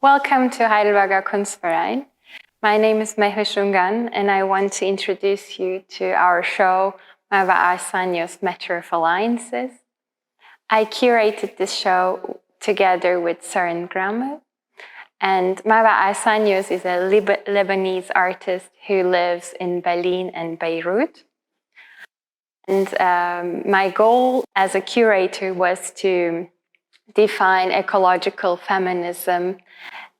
Welcome to Heidelberger Kunstverein. My name is Mehveş Ungan, and I want to introduce you to our show, Marwa Arsanios, Matter of Alliances. I curated this show together with Søren Grammel, and Marwa Arsanios is a Lebanese artist who lives in Berlin and Beirut. And my goal as a curator was to define ecological feminism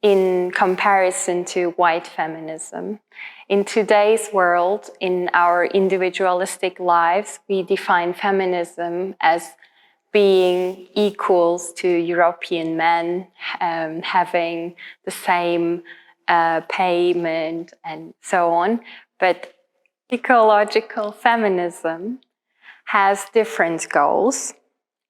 in comparison to white feminism. In today's world, in our individualistic lives, we define feminism as being equals to European men, having the same payment and so on. But ecological feminism has different goals.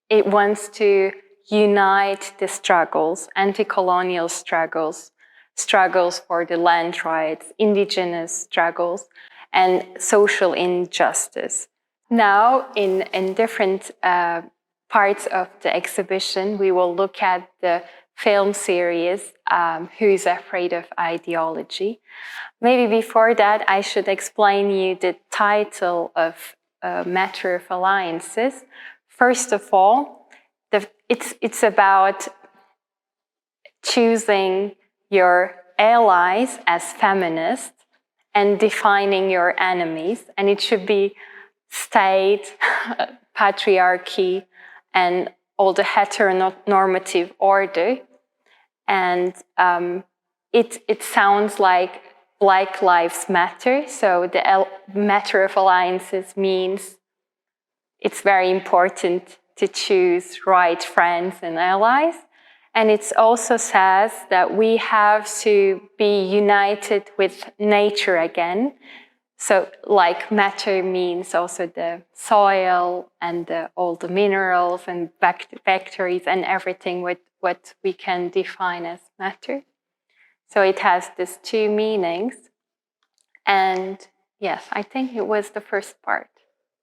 It wants to unite the struggles, anti-colonial struggles, struggles for the land rights, indigenous struggles, and social injustice. Now, in different parts of the exhibition, we will look at the film series, Who's Afraid of Ideology? Maybe before that, I should explain you the title of Matter of Alliances. First of all, it's about choosing your allies as feminists and defining your enemies. And it should be state, patriarchy, and all the heteronormative order. And it sounds like Black Lives Matter. So the Matter of Alliances means it's very important to choose right friends and allies. And it also says that we have to be united with nature again. So like matter means also the soil and all the minerals and bacteria and everything with what we can define as matter. So it has these two meanings. And yes, I think it was the first part.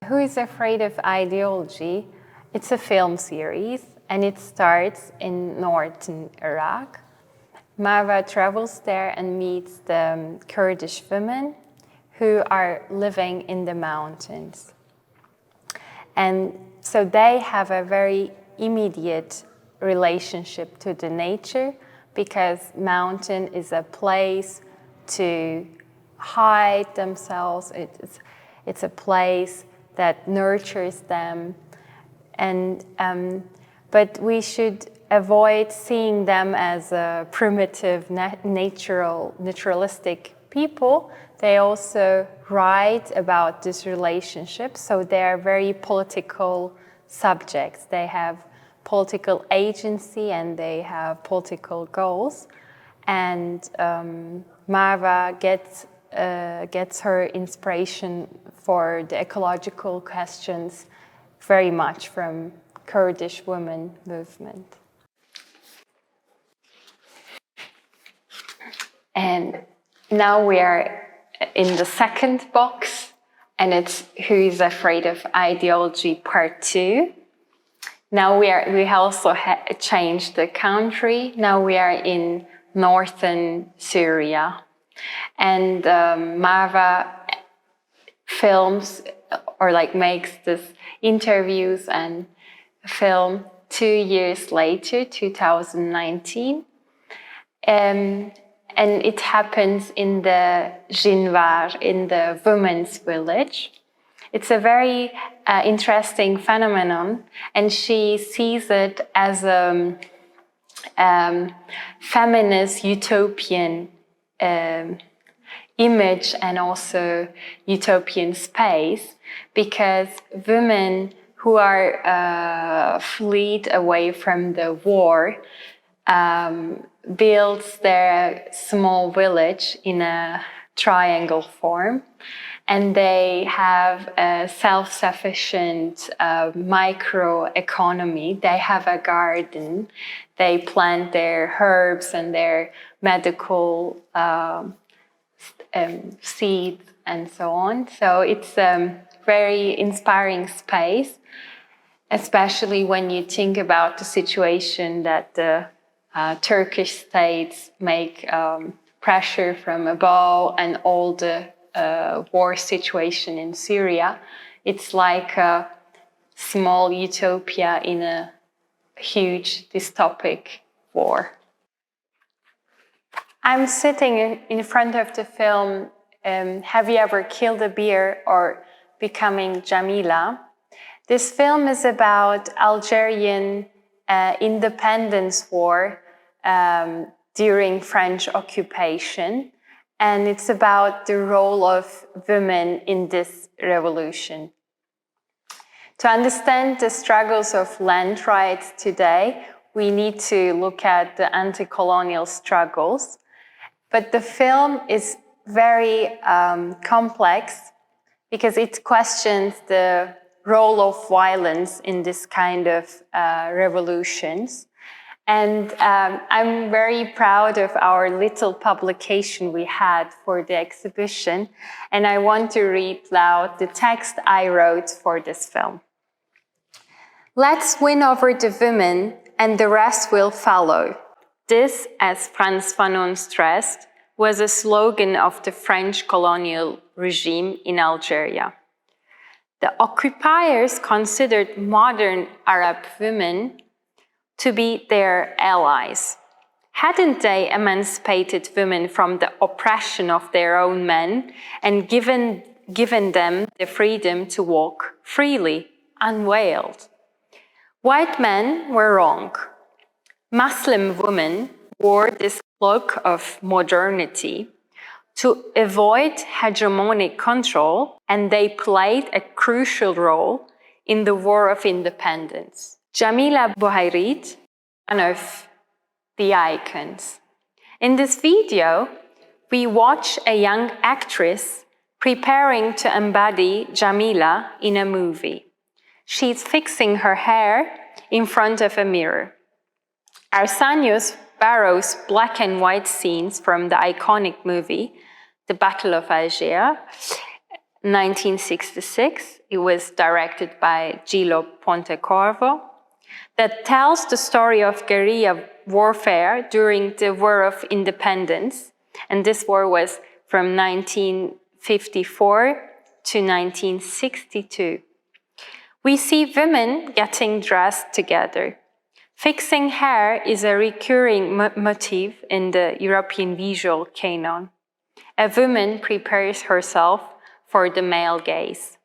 Who is Afraid of Ideology? It's a film series, and it starts in northern Iraq. Marwa travels there and meets the Kurdish women who are living in the mountains. And so they have a very immediate relationship to the nature because mountain is a place to hide themselves. It's a place that nurtures them. And but we should avoid seeing them as a primitive, naturalistic people. They also write about this relationship, so they are very political subjects. They have political agency and they have political goals. And Marwa gets her inspiration for the ecological questions very much from Kurdish women movement. And now we are in the second box, and it's Who's Afraid of Ideology Part 2. Now we also changed the country. Now we are in Northern Syria. And Marwa films or makes this interviews and film 2 years later, 2019. And it happens in the Jinvar, in the women's village. It's a very interesting phenomenon, and she sees it as a feminist utopian image and also utopian space, because women who are fled away from the war builds their small village in a triangle form, and they have a self-sufficient microeconomy. They have a garden, they plant their herbs and their medical seeds and so on. So it's a very inspiring space, especially when you think about the situation that the Turkish states make pressure from above and all the war situation in Syria. It's like a small utopia in a huge dystopic war. I'm sitting in front of the film Have You Ever Killed a Bear or Becoming Jamila? This film is about Algerian independence war during French occupation, and it's about the role of women in this revolution. To understand the struggles of land rights today, we need to look at the anti-colonial struggles. But the film is very complex because it questions the role of violence in this kind of revolutions. And I'm very proud of our little publication we had for the exhibition. And I want to read loud the text I wrote for this film. Let's win over the women and the rest will follow. This, as Frantz Fanon stressed, was a slogan of the French colonial regime in Algeria. The occupiers considered modern Arab women to be their allies. Hadn't they emancipated women from the oppression of their own men and given them the freedom to walk freely, unveiled? White men were wrong. Muslim women wore this cloak of modernity to avoid hegemonic control, and they played a crucial role in the War of Independence. Jamila Bouhairit, one of the icons. In this video, we watch a young actress preparing to embody Jamila in a movie. She's fixing her hair in front of a mirror. Arsanios borrows black and white scenes from the iconic movie, The Battle of Algiers, 1966. It was directed by Gillo Pontecorvo, that tells the story of guerrilla warfare during the War of Independence. And this war was from 1954 to 1962. We see women getting dressed together. Fixing hair is a recurring motif in the European visual canon. A woman prepares herself for the male gaze.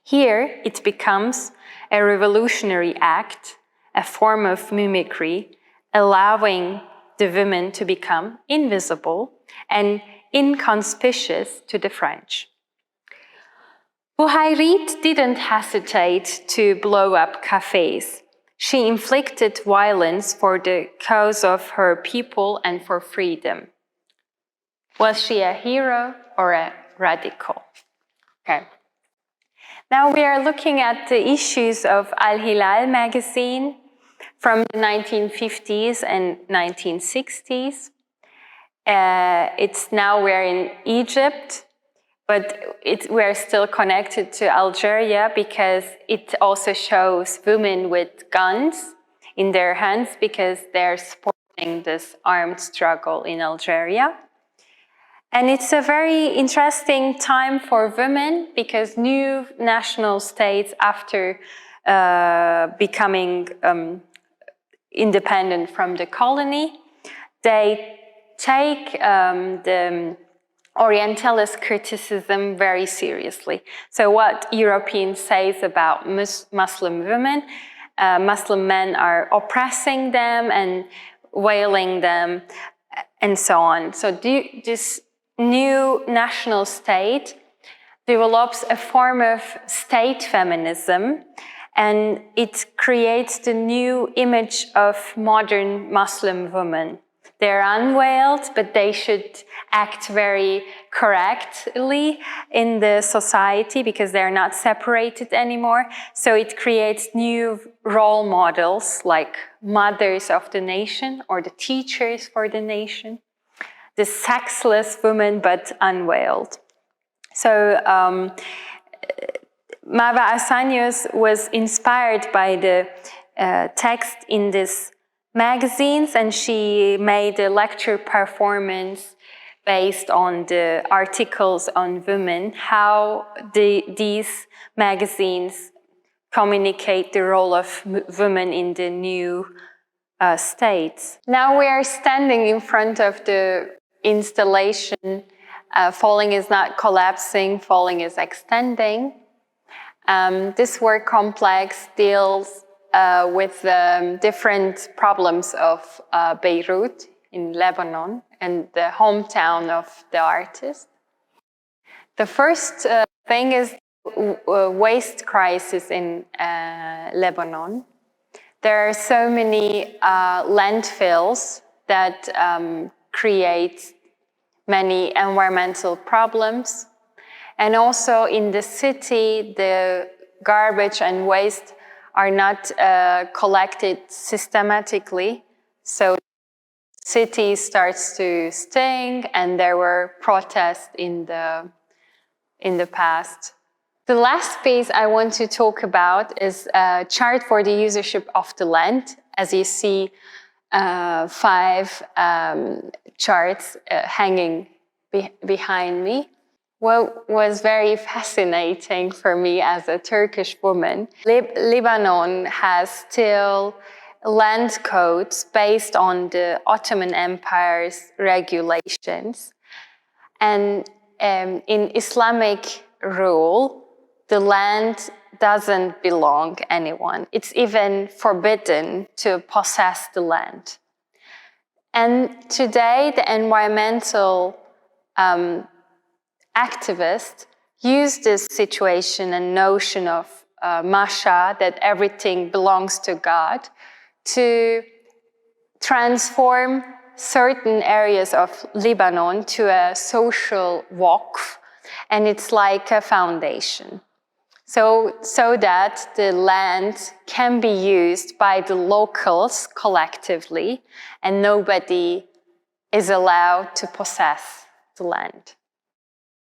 Here, it becomes a revolutionary act, a form of mimicry, allowing the women to become invisible and inconspicuous to the French. Bouhairit didn't hesitate to blow up cafes. She inflicted violence for the cause of her people and for freedom. Was she a hero or a radical? Okay. Now we are looking at the issues of Hilal Magazine from the 1950s and 1960s. It's now we're in Egypt, but we're still connected to Algeria because it also shows women with guns in their hands because they're supporting this armed struggle in Algeria. And it's a very interesting time for women because new national states, after becoming independent from the colony, they take the Orientalist criticism very seriously. So what Europeans say about Muslim women, Muslim men are oppressing them and wailing them and so on. So this new national state develops a form of state feminism, and it creates the new image of modern Muslim women. They're unveiled, but they should act very correctly in the society because they're not separated anymore. So it creates new role models like mothers of the nation or the teachers for the nation. The sexless woman, but unveiled. So Marwa Arsanios was inspired by the text in this magazines, and she made a lecture performance based on the articles on women, how these magazines communicate the role of women in the new states. Now we are standing in front of the installation. Falling is not collapsing, falling is extending. This work complex deals with different problems of Beirut in Lebanon and the hometown of the artist. The first thing is waste crisis in Lebanon. There are so many landfills that create many environmental problems. And also in the city, the garbage and waste are not collected systematically. So the city starts to stink, and there were protests in the past. The last piece I want to talk about is a chart for the usership of the land. As you see, 5 charts hanging behind me. What was very fascinating for me as a Turkish woman, Lebanon has still land codes based on the Ottoman Empire's regulations. And in Islamic rule, the land doesn't belong to anyone. It's even forbidden to possess the land. And today, the environmental activists use this situation and notion of Masha, that everything belongs to God, to transform certain areas of Lebanon to a social waqf, and it's like a foundation. So that the land can be used by the locals collectively, and nobody is allowed to possess the land.